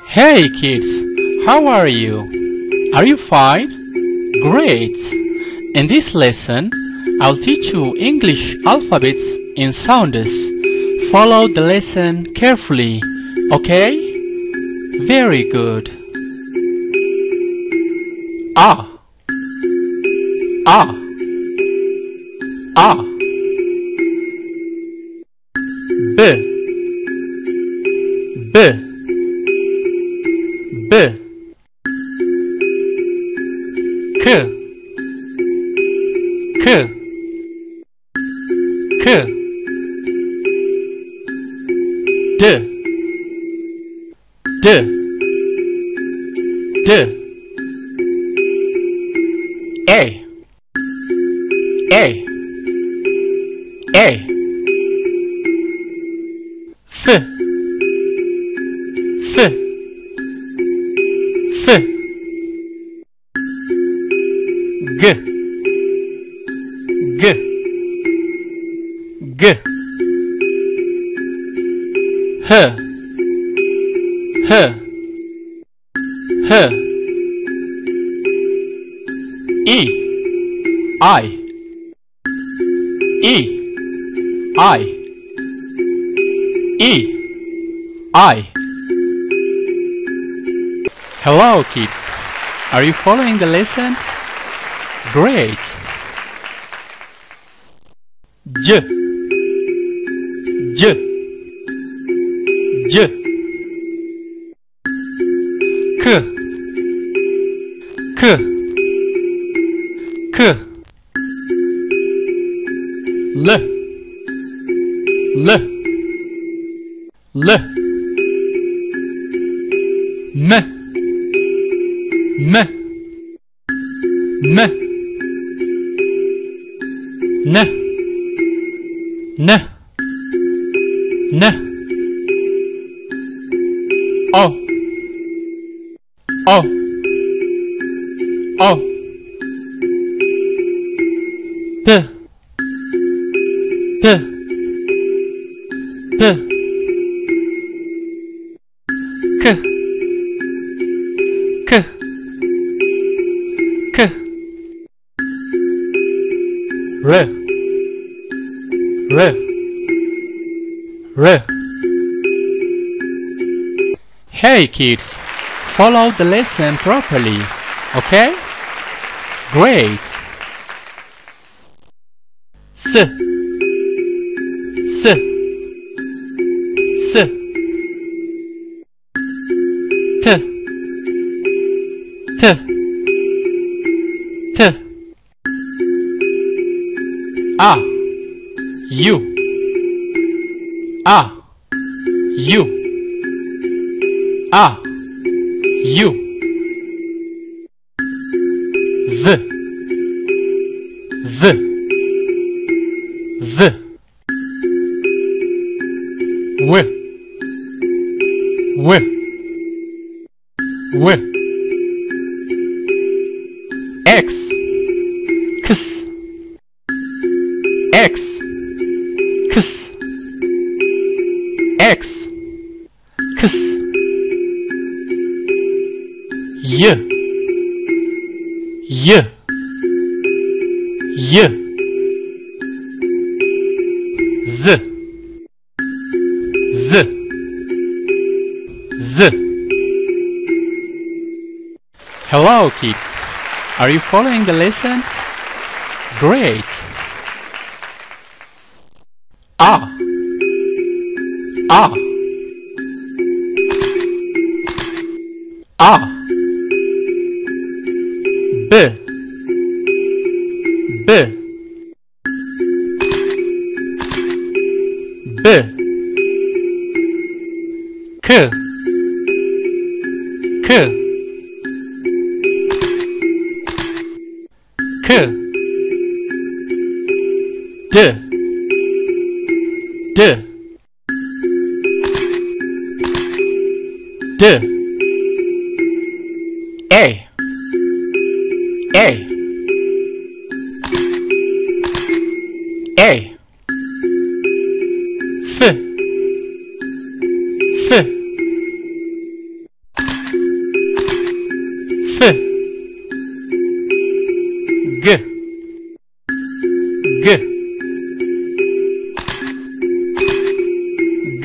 Hey kids, how are you? Are you fine? Great! In this lesson, I'll teach you English alphabets in sounds. Follow the lesson carefully, okay? Very good. A, A, A. B, B, B. K, K, K. D, D, D. A, A, A. F, F, F. G, G, G. H, H, H. E, I, E, I, E, I. Hello kids, are you following the lesson? Great! J, J, J. K, K, K. L, L, L. M, M, M. N, N, N. O, O, O. P, P, P. K, K, K. R, R, R. Hey kids, follow the lesson properly, okay? Great! S, S, S. T, T, T. A, U, A, U, A, U. V, V, V. W, W, W. X, X, X, X, X, X. Y, Y, Y. Z, Z, Z. Hello kids, are you following the lesson? Great! A, A, A. B, B, B. K, K, K. D, D, D. A, A, A. F,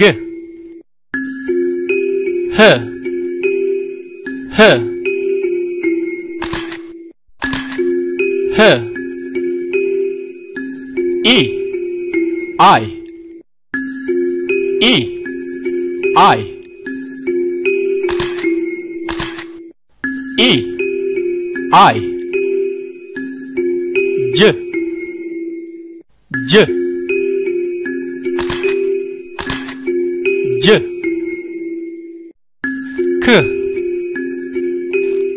G H H H E I E I E I J J J K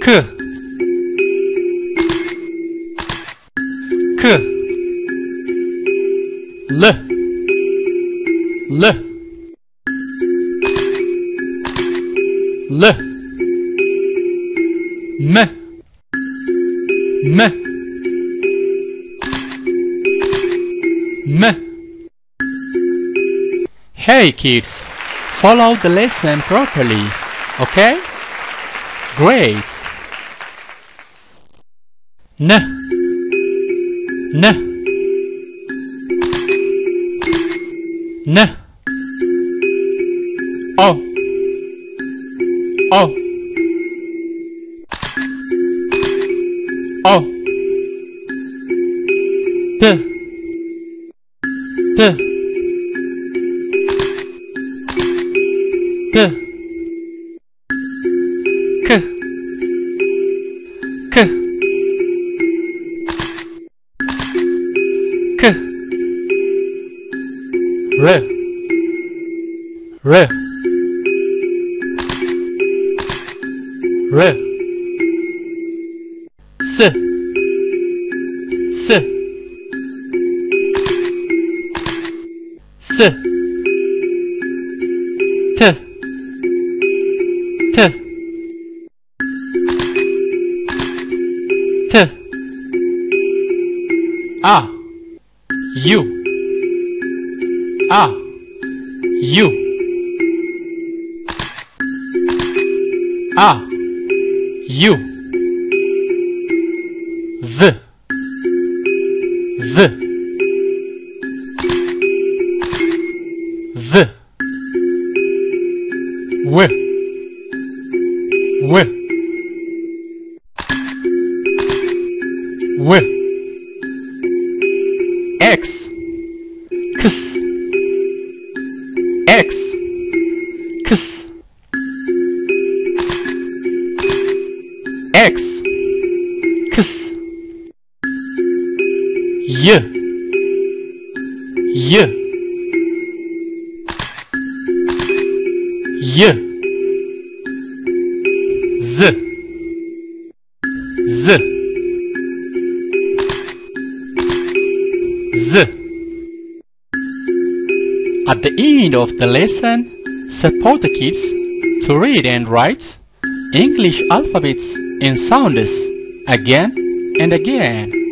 K K L L L M M M Hey kids, follow the lesson properly, okay? Great! N N N O O O P P P K K K R R R S S S T T T A U A U A U V V V W W W X X X X X X Y Y Y Z Z Z At the end of the lesson, support the kids to read and write English alphabets in sounds again and again.